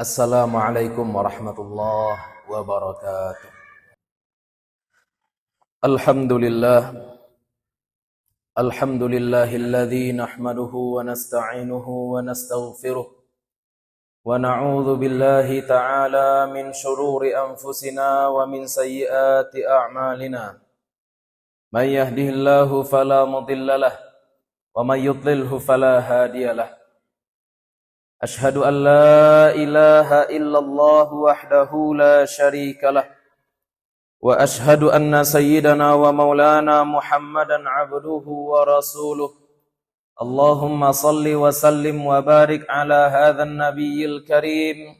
Assalamualaikum warahmatullahi wabarakatuh. Alhamdulillahilladzi nahmaduhu wa nasta'inuhu wa nastaghfiruh wa na'udzu billahi ta'ala min shururi anfusina wa min sayyiati a'malina. May yahdihillahu fala mudilla lahu wa may yudlilhu fala hadiya lahu. Ashhadu an la ilaha illallah wahdahu la syarika lah. Wa ashhadu anna sayyidana wa maulana Muhammadan abduhu wa rasuluh. Allahumma salli wa sallim wa barik ala hadhan nabiyyil karim.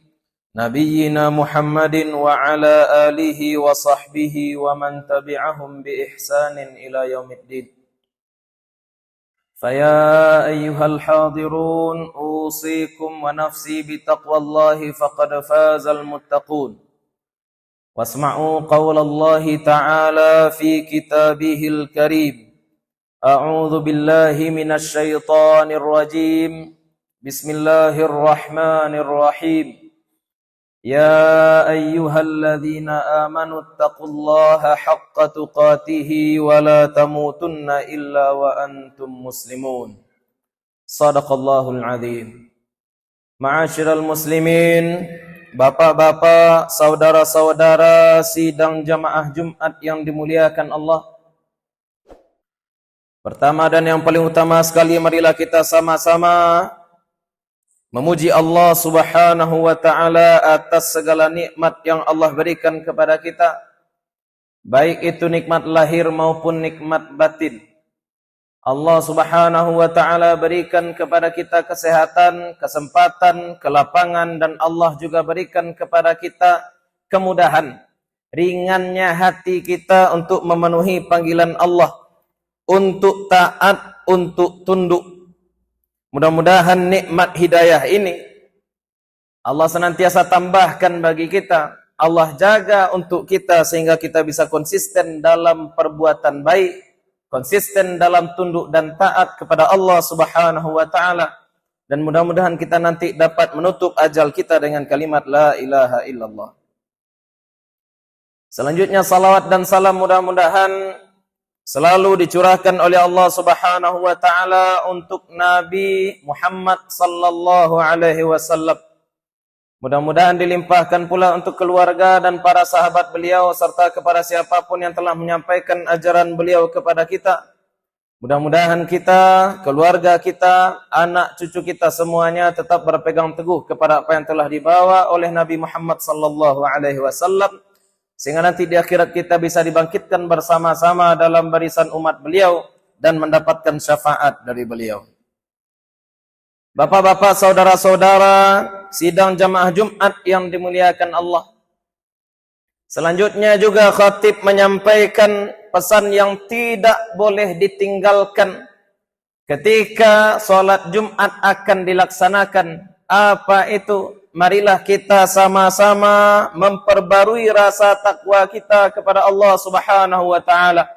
Nabiyyina Muhammadin wa ala alihi wa sahbihi wa man tabi'ahum bi ihsanin ila yaumiddin. فيا أيها الحاضرون أوصيكم ونفسي بتقوى الله فقد فاز المتقون واسمعوا قول الله تعالى في كتابه الكريم أعوذ بالله من الشيطان الرجيم بسم الله الرحمن الرحيم يا أيها الذين آمنوا اتقوا الله حق تقاته ولا تموتن إلا وأنتم مسلمون صدق الله العظيم. Ma'asyiral muslimin, bapak-bapak, saudara-saudara sidang jamaah Jumat yang dimuliakan Allah. Pertama dan yang paling utama sekali, marilah kita sama-sama memuji Allah Subhanahu wa ta'ala atas segala nikmat yang Allah berikan kepada kita, baik itu nikmat lahir maupun nikmat batin. Allah Subhanahu wa ta'ala berikan kepada kita kesehatan, kesempatan, kelapangan, dan Allah juga berikan kepada kita kemudahan, ringannya hati kita untuk memenuhi panggilan Allah, untuk taat, untuk tunduk. Mudah-mudahan nikmat hidayah ini Allah senantiasa tambahkan bagi kita. Allah jaga untuk kita sehingga kita bisa konsisten dalam perbuatan baik, konsisten dalam tunduk dan taat kepada Allah Subhanahu wa ta'ala. Dan mudah-mudahan kita nanti dapat menutup ajal kita dengan kalimat la ilaha illallah. Selanjutnya salawat dan salam mudah-mudahan selalu dicurahkan oleh Allah Subhanahu wa ta'ala untuk Nabi Muhammad sallallahu alaihi wasallam. Mudah-mudahan dilimpahkan pula untuk keluarga dan para sahabat beliau serta kepada siapapun yang telah menyampaikan ajaran beliau kepada kita. Mudah-mudahan kita, keluarga kita, anak cucu kita semuanya tetap berpegang teguh kepada apa yang telah dibawa oleh Nabi Muhammad sallallahu alaihi wasallam, sehingga nanti di akhirat kita bisa dibangkitkan bersama-sama dalam barisan umat beliau dan mendapatkan syafaat dari beliau. Bapak-bapak, saudara-saudara sidang jamaah Jumat yang dimuliakan Allah. Selanjutnya juga khatib menyampaikan pesan yang tidak boleh ditinggalkan ketika sholat Jumat akan dilaksanakan. Apa itu? Marilah kita sama-sama memperbarui rasa takwa kita kepada Allah Subhanahu wa ta'ala.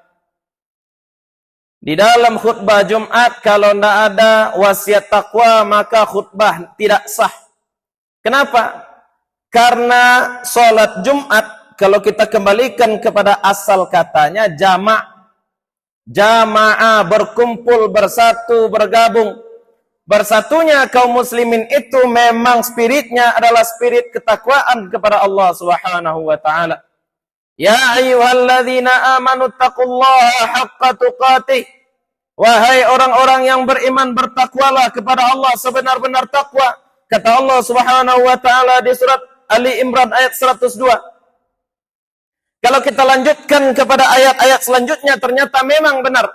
Di dalam khutbah Jumat, kalau tidak ada wasiat takwa, maka khutbah tidak sah. Kenapa? Karena sholat Jumat, kalau kita kembalikan kepada asal katanya, jamaah, berkumpul, bersatu, bergabung. Bersatunya kaum muslimin itu memang spiritnya adalah spirit ketakwaan kepada Allah Subhanahu wa ta'ala. Ya ayyuhalladzina amanu taqullaha haqqa tuqatih. Wahai orang-orang yang beriman, bertakwalah kepada Allah sebenar-benar takwa. Kata Allah Subhanahu wa ta'ala di surat Ali Imran ayat 102. Kalau kita lanjutkan kepada ayat-ayat selanjutnya, ternyata memang benar.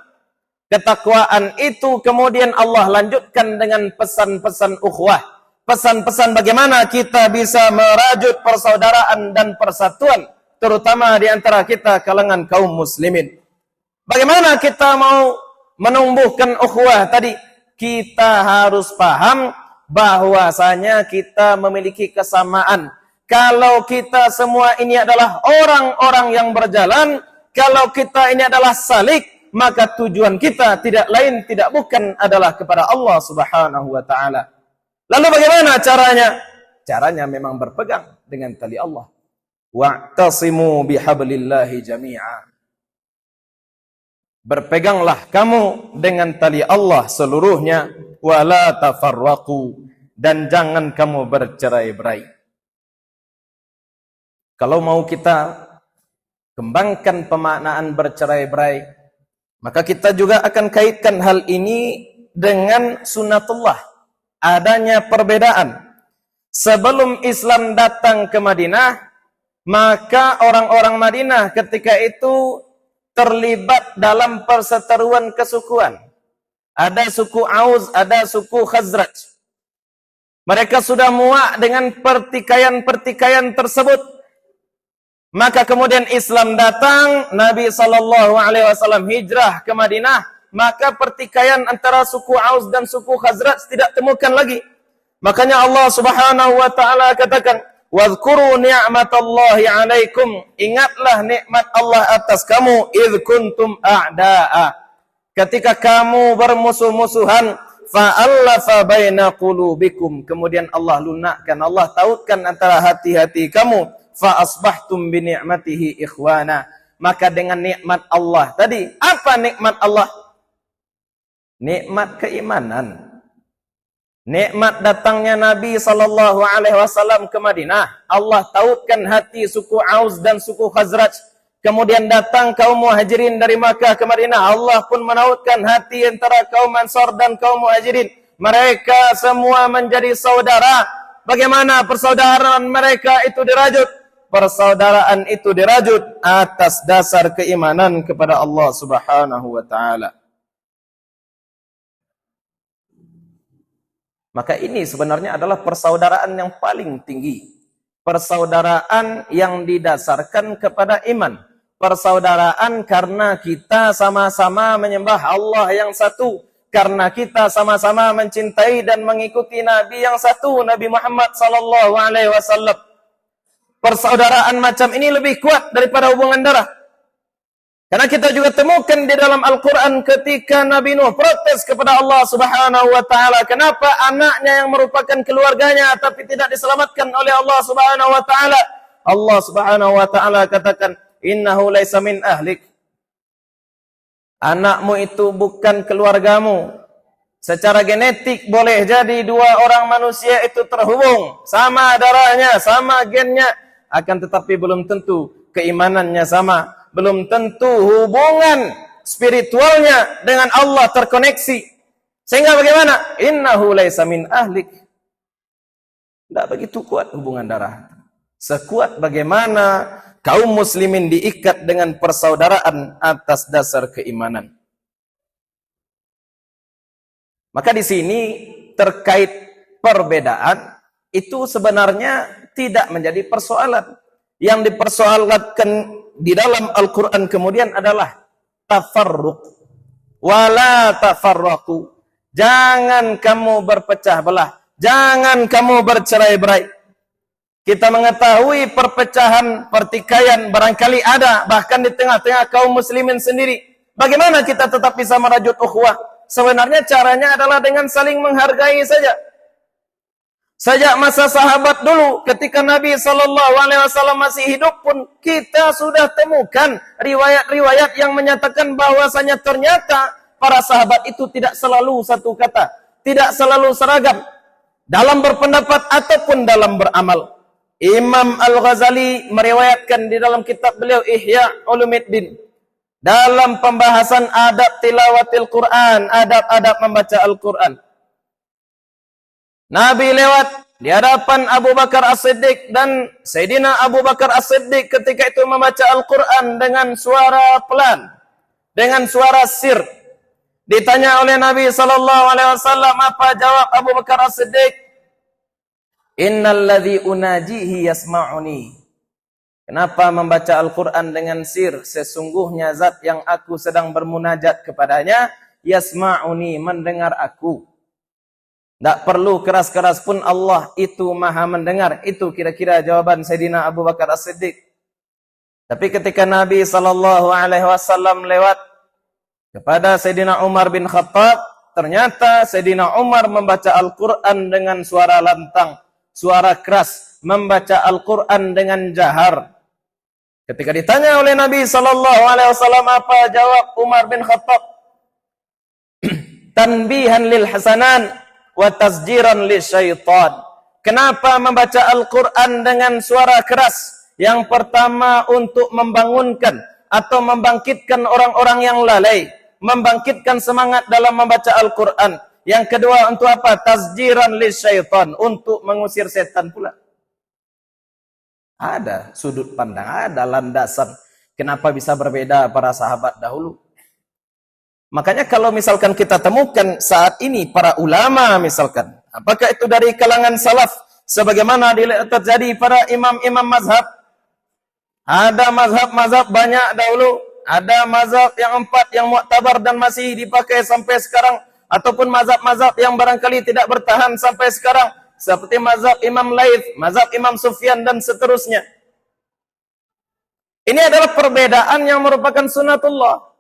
Ketakwaan itu kemudian Allah lanjutkan dengan pesan-pesan ukhuwah. Pesan-pesan bagaimana kita bisa merajut persaudaraan dan persatuan, terutama di antara kita kalangan kaum muslimin. Bagaimana kita mau menumbuhkan ukhuwah tadi? Kita harus paham bahwasanya kita memiliki kesamaan. Kalau kita semua ini adalah orang-orang yang berjalan, kalau kita ini adalah salik, maka tujuan kita tidak lain tidak bukan adalah kepada Allah Subhanahu wa ta'ala. Lalu bagaimana caranya? caranya memang berpegang dengan tali Allah. Wa'tasimu bihablillahi jami'a. Berpeganglah kamu dengan tali Allah seluruhnya, wala tafarraqu, dan jangan kamu bercerai-berai. Kalau mau kita kembangkan pemaknaan bercerai-berai, maka kita juga akan kaitkan hal ini dengan sunatullah. Adanya perbedaan. Sebelum Islam datang ke Madinah, maka orang-orang Madinah ketika itu terlibat dalam perseteruan kesukuan. Ada suku Aus, ada suku Khazraj. Mereka sudah muak dengan pertikaian-pertikaian tersebut. Maka kemudian Islam datang, Nabi SAW hijrah ke Madinah, maka pertikaian antara suku Aus dan suku Khazraj tidak temukan lagi. Makanya Allah Subhanahu wa taala katakan, "Wadhkuru ni'matallahi 'alaikum." Ingatlah nikmat Allah atas kamu, idz kuntum a'da'a. Ketika kamu bermusuh-musuhan, fa'allafa baina qulubikum. Kemudian Allah lunakkan, Allah tautkan antara hati-hati kamu, fa asbahtum bi ni'matihi ikhwana. Maka dengan nikmat Allah tadi, apa nikmat Allah? Nikmat keimanan. Nikmat datangnya Nabi SAW ke Madinah. Allah tautkan hati suku Aus dan suku Khazraj. Kemudian datang kaum Muhajirin dari Makkah ke Madinah. Allah pun menautkan hati antara kaum Ansar dan kaum Muhajirin. Mereka semua menjadi saudara. Bagaimana persaudaraan mereka itu dirajut? Persaudaraan itu dirajut atas dasar keimanan kepada Allah Subhanahu wa taala. Maka ini sebenarnya adalah persaudaraan yang paling tinggi. Persaudaraan yang didasarkan kepada iman. Persaudaraan karena kita sama-sama menyembah Allah yang satu. Karena kita sama-sama mencintai dan mengikuti Nabi yang satu, Nabi Muhammad SAW. Persaudaraan macam ini lebih kuat daripada hubungan darah. Karena kita juga temukan di dalam Al-Quran ketika Nabi Nuh protes kepada Allah Subhanahu wa taala, kenapa anaknya yang merupakan keluarganya tapi tidak diselamatkan oleh Allah Subhanahu wa taala? Allah Subhanahu wa taala katakan, innahu laisa min ahlik. Anakmu itu bukan keluargamu. Secara genetik boleh jadi dua orang manusia itu terhubung, sama darahnya, sama gennya, akan tetapi belum tentu keimanannya sama. Belum tentu hubungan spiritualnya dengan Allah terkoneksi. Sehingga bagaimana? Innahu laisa min ahlik. Tidak begitu kuat hubungan darah. Sekuat bagaimana kaum muslimin diikat dengan persaudaraan atas dasar keimanan. Maka di sini terkait perbedaan itu sebenarnya tidak menjadi persoalan. Yang dipersoalkan di dalam Al-Quran kemudian adalah tafarruq. Wala tafarraqu. Jangan kamu berpecah belah. Jangan kamu bercerai-berai. Kita mengetahui perpecahan, pertikaian barangkali ada bahkan di tengah-tengah kaum muslimin sendiri. Bagaimana kita tetap bisa merajut ukhuwah? Sebenarnya caranya adalah dengan saling menghargai saja. Sejak masa sahabat dulu, ketika Nabi SAW masih hidup pun, kita sudah temukan riwayat-riwayat yang menyatakan bahwasanya ternyata para sahabat itu tidak selalu satu kata, tidak selalu seragam dalam berpendapat ataupun dalam beramal. Imam Al-Ghazali meriwayatkan di dalam kitab beliau Ihya Ulumuddin, dalam pembahasan adab tilawatil Quran, adab-adab membaca Al-Quran. Nabi lewat di hadapan Abu Bakar As-Siddiq dan Sayyidina Abu Bakar As-Siddiq ketika itu membaca Al-Quran dengan suara pelan, dengan suara sir. Ditanya oleh Nabi SAW, apa jawab Abu Bakar As-Siddiq? Innal ladzi unajihi yasma'uni. Kenapa membaca Al-Quran dengan sir? Sesungguhnya zat yang aku sedang bermunajat kepadanya, yasma'uni, mendengar aku. Tak perlu keras-keras pun Allah itu maha mendengar. Itu kira-kira jawaban Sayyidina Abu Bakar As-Siddiq. Tapi ketika Nabi SAW lewat kepada Sayyidina Umar bin Khattab, ternyata Sayyidina Umar membaca Al-Quran dengan suara lantang. suara keras, membaca Al-Quran dengan jahar. Ketika ditanya oleh Nabi SAW, apa jawab Umar bin Khattab? Tanbihan lil hasanan wa tasjiran lil syaitan. Kenapa membaca Al-Quran dengan suara keras? Yang pertama untuk membangunkan atau membangkitkan orang-orang yang lalai, membangkitkan semangat dalam membaca Al-Quran. Yang kedua untuk apa? Tasjiran lil syaitan, untuk mengusir setan pula. Ada sudut pandang, ada landasan. Kenapa bisa berbeda para sahabat dahulu? Makanya kalau misalkan kita temukan saat ini para ulama misalkan, apakah itu dari kalangan salaf, sebagaimana terjadi para imam-imam mazhab. Ada mazhab-mazhab banyak dahulu, ada mazhab yang 4 yang mu'tabar dan masih dipakai sampai sekarang, ataupun mazhab-mazhab yang barangkali tidak bertahan sampai sekarang, seperti mazhab Imam Laits, mazhab Imam Sufyan dan seterusnya. Ini adalah perbedaan yang merupakan sunatullah.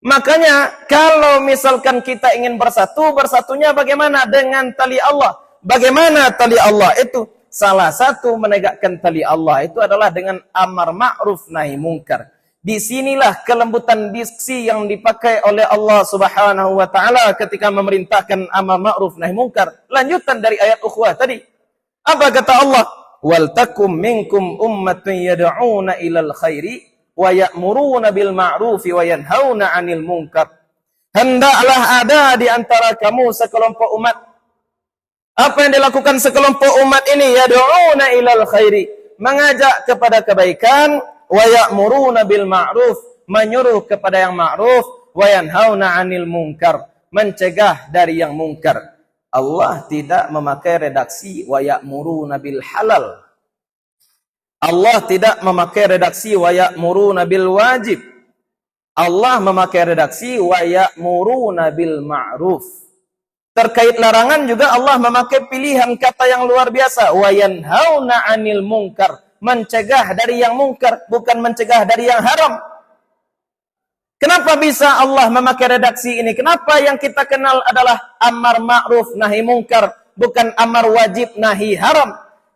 Makanya kalau misalkan kita ingin bersatu, bersatunya bagaimana? Dengan tali Allah. Bagaimana tali Allah itu? Salah satu menegakkan tali Allah itu adalah dengan amar ma'ruf nahi mungkar. Disinilah kelembutan diksi yang dipakai oleh Allah Subhanahu wa taala ketika memerintahkan amar ma'ruf nahi mungkar. Lanjutan dari ayat ukhuwah tadi. Apa kata Allah? Wal takum minkum ummatun yad'una ilal khairi wa ya'muruna bil ma'rufi wa yanhauna 'anil munkar. Hendaklah ada di antara kamu sekelompok umat. Apa yang dilakukan sekelompok umat ini? Yad'una ilal khairi, mengajak kepada kebaikan, wa ya'muruna bil ma'ruf, menyuruh kepada yang ma'ruf, wa yanhauna 'anil munkar, mencegah dari yang mungkar. Allah tidak memakai redaksi wa ya'muruna bil halal. Allah tidak memakai redaksi wa ya'muruna bil wajib. Allah memakai redaksi wa ya'muruna bil ma'ruf. Terkait larangan juga Allah memakai pilihan kata yang luar biasa, wa yanhauna 'anil munkar, mencegah dari yang mungkar, bukan mencegah dari yang haram. Kenapa bisa Allah memakai redaksi ini? Kenapa yang kita kenal adalah amar ma'ruf nahi mungkar, bukan amar wajib nahi haram?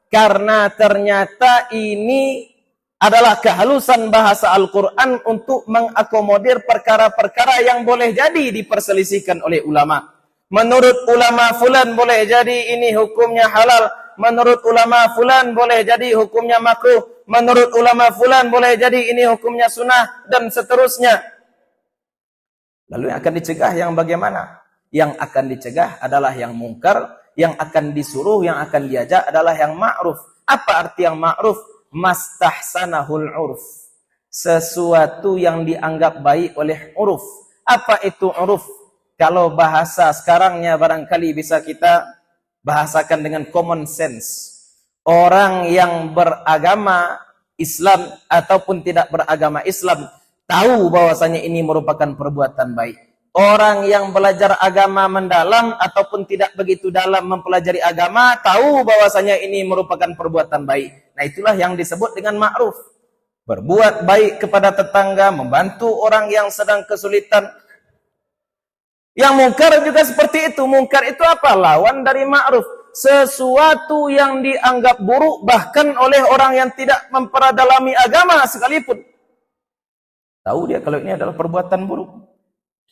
Karena ternyata ini adalah kehalusan bahasa Al-Quran untuk mengakomodir perkara-perkara yang boleh jadi diperselisihkan oleh ulama. Menurut ulama fulan boleh jadi ini hukumnya halal. Menurut ulama fulan boleh jadi hukumnya makruh. Menurut ulama fulan boleh jadi ini hukumnya sunnah, dan seterusnya. Lalu yang akan dicegah yang bagaimana? Yang akan dicegah adalah yang mungkar, yang akan disuruh, yang akan diajak adalah yang ma'ruf. Apa arti yang ma'ruf? Mastahsanahul urf. Sesuatu yang dianggap baik oleh uruf. Apa itu uruf? Kalau bahasa sekarangnya barangkali bisa kita bahasakan dengan common sense. Orang yang beragama Islam ataupun tidak beragama Islam tahu bahwasanya ini merupakan perbuatan baik. Orang yang belajar agama mendalam ataupun tidak begitu dalam mempelajari agama tahu bahwasanya ini merupakan perbuatan baik. Nah, itulah yang disebut dengan ma'ruf. Berbuat baik kepada tetangga, membantu orang yang sedang kesulitan. Yang mungkar juga seperti itu. Mungkar itu apa? Lawan dari ma'ruf. Sesuatu yang dianggap buruk bahkan oleh orang yang tidak memperadalami agama sekalipun. Tahu dia kalau ini adalah perbuatan buruk.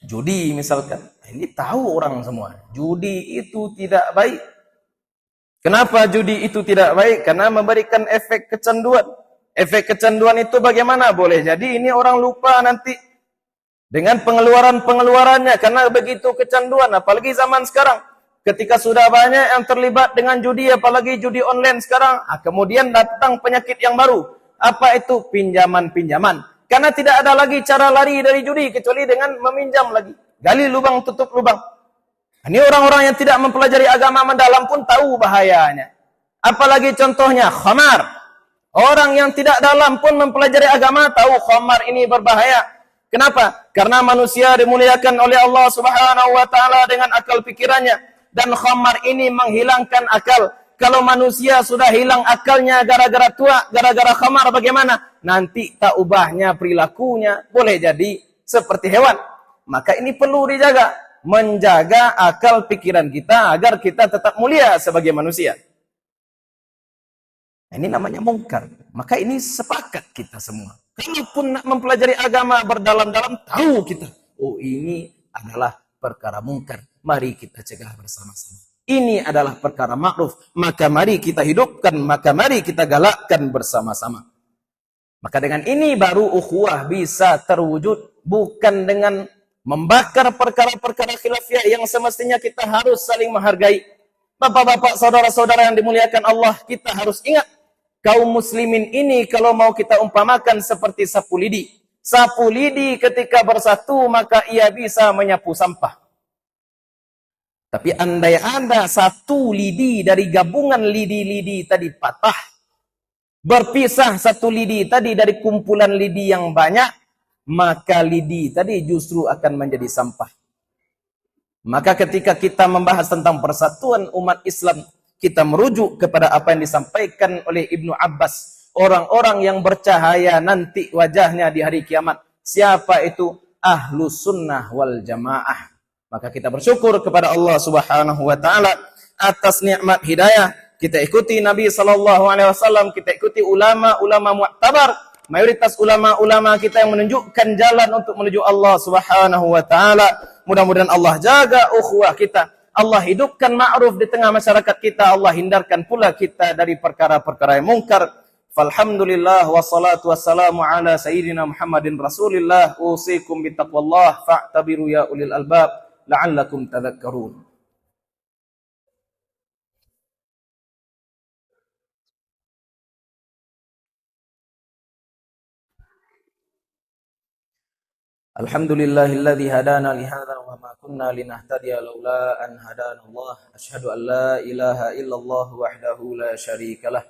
Judi misalkan. Ini tahu orang semua. Judi itu tidak baik. Kenapa judi itu tidak baik? Karena memberikan efek kecanduan. Efek kecanduan itu bagaimana? Boleh jadi ini orang lupa nanti dengan pengeluaran-pengeluarannya karena begitu kecanduan. Apalagi zaman sekarang. Ketika sudah banyak yang terlibat dengan judi, apalagi judi online sekarang. Kemudian datang penyakit yang baru. Apa itu? Pinjaman-pinjaman. Karena tidak ada lagi cara lari dari judi kecuali dengan meminjam lagi. Gali lubang, tutup lubang. Ini orang-orang yang tidak mempelajari agama mendalam pun tahu bahayanya. Apalagi contohnya khamar. Orang yang tidak dalam pun mempelajari agama tahu khamar ini berbahaya. Kenapa? Karena manusia dimuliakan oleh Allah Subhanahu wa taala dengan akal pikirannya, dan khamar ini menghilangkan akal. Kalau manusia sudah hilang akalnya gara-gara tua, gara-gara khamar, bagaimana? Nanti tak ubahnya perilakunya, boleh jadi seperti hewan. Maka ini perlu dijaga, menjaga akal pikiran kita agar kita tetap mulia sebagai manusia. Ini namanya mungkar. Maka ini sepakat kita semua. Kalaupun nak mempelajari agama berdalam-dalam, tahu kita, oh ini adalah perkara mungkar. Mari kita cegah bersama-sama. Ini adalah perkara ma'ruf. Maka mari kita hidupkan, maka mari kita galakkan bersama-sama. Maka dengan ini baru ukhuwah bisa terwujud. Bukan dengan membakar perkara-perkara khilafiyah yang semestinya kita harus saling menghargai. Bapak-bapak, saudara-saudara yang dimuliakan Allah, kita harus ingat, kaum muslimin ini kalau mau kita umpamakan seperti sapu lidi. Sapu lidi ketika bersatu maka ia bisa menyapu sampah. Tapi andai ada satu lidi dari gabungan lidi-lidi tadi patah, berpisah satu lidi tadi dari kumpulan lidi yang banyak, maka lidi tadi justru akan menjadi sampah. Maka ketika kita membahas tentang persatuan umat Islam, kita merujuk kepada apa yang disampaikan oleh Ibnu Abbas. Orang-orang yang bercahaya nanti wajahnya di hari kiamat. Siapa itu? Ahlus sunnah wal jamaah. Maka kita bersyukur kepada Allah Subhanahu wa taala atas nikmat hidayah. Kita ikuti Nabi sallallahu alaihi wasallam, kita ikuti ulama-ulama mu'tabar. Mayoritas ulama-ulama kita yang menunjukkan jalan untuk menuju Allah Subhanahu wa taala. Mudah-mudahan Allah jaga ukhuwah kita. Allah hidupkan ma'ruf di tengah masyarakat kita. Allah hindarkan pula kita dari perkara-perkara yang mungkar. Falhamdulillah wassalatu wassalamu ala sayyidina Muhammadin Rasulillah. Usikum bitaqwallah fa'tabiru ya ulil albab la'allakum tadhakkarun. Alhamdulillahilladzi hadana li hadza wa ma kunna linahtadiya laula an hadanallah. Asyhadu an la ilaha illallah wahdahu la syarikalah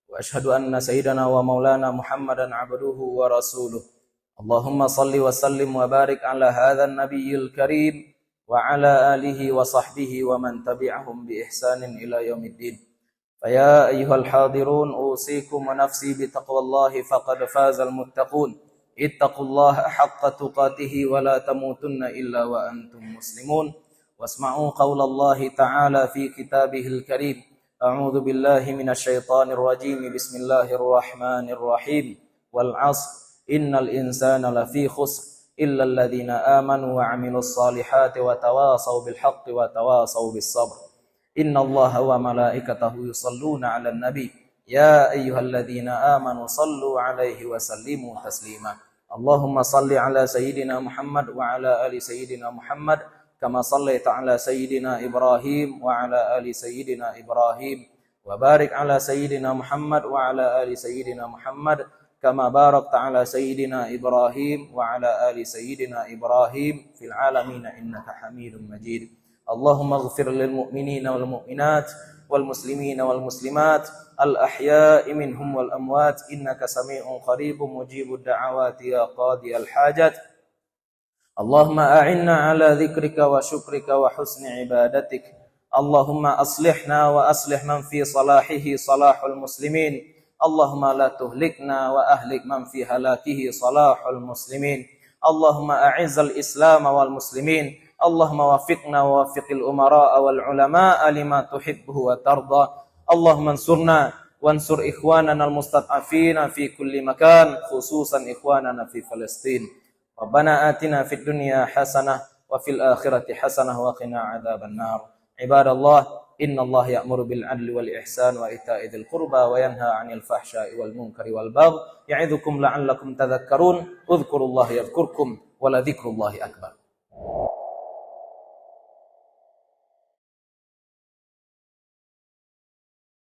wa asyhadu anna sayyidana wa maulana Muhammadan abduhu wa rasuluh. Allahumma salli wa sallim wa barik ala hadzal nabiyil karim wa ala alihi wa sahbihi wa man tabi'ahum bi ihsanin ila yaumiddin. Fa ya ayyuhal hadirun usikum wa nafsi bi taqwallahi faqad fazal muttaqun. Ittaqullaha haqqa tuqatih wa la tamutunna illa wa antum muslimun. Wasma'u qaulallahi ta'ala fi kitabihil karim. A'udzu billahi minasy syaithanir rajim. Bismillahirrahmanirrahim. Wal 'ashr innal insana lafi khusr illa alladhina amanu wa 'amilus salihati wa tawasaw bil haqqi wa tawasaw bis sabr. Innallaha wa malaikatahu yusalluna 'alan nabi. Ya ayyuhalladzina amanu sallu 'alaihi wa sallimu taslima. Allahumma salli ala sayyidina Muhammad wa ala ali sayyidina Muhammad kama sallaita ala sayyidina Ibrahim wa ala ali sayyidina Ibrahim wa barik ala sayyidina Muhammad wa ala ali sayyidina Muhammad kama barakta ala sayyidina Ibrahim wa ala ali sayyidina Ibrahim fil alamin innaka Hamidum Majid. Allahumma ighfir lil mu'minina wal mu'minat wal muslimina wal muslimat al-ahya'i minhum wal amwat innaka sami'un qaribun mujibud da'awati ya qadiyal hajat. Allahumma a'inna ala dhikrika wa syukrika wa husni ibadatik. Allahumma aslihna wa aslih man fi salahihi salahul muslimin. Allahumma la tuhlikna wa ahlik man fi halakihi salahul muslimin. Allahumma a'izzal islam wal muslimin. Allahumma wafiqna wa wafiqil umara'a wal ulama'a lima tuhibbuhu wa tarda. Allahumma ansurna wansur ikhwanana al-mustad'afina fi kulli makan, khususan ikhwanana fi Palestin. Rabbana atina fid dunya hasanah wa fil akhirati hasanah wa qina adzaban nar. Ibadallah, innallaha ya'muru bil 'adli wal ihsan wa ita'i dzil qurba wa yanha 'anil fahsya'i wal munkari wal baghi. Ya'idzukum la'allakum tadhakkarun. Udhkurullaha yadhkurkum wa la dzikrullahi akbar.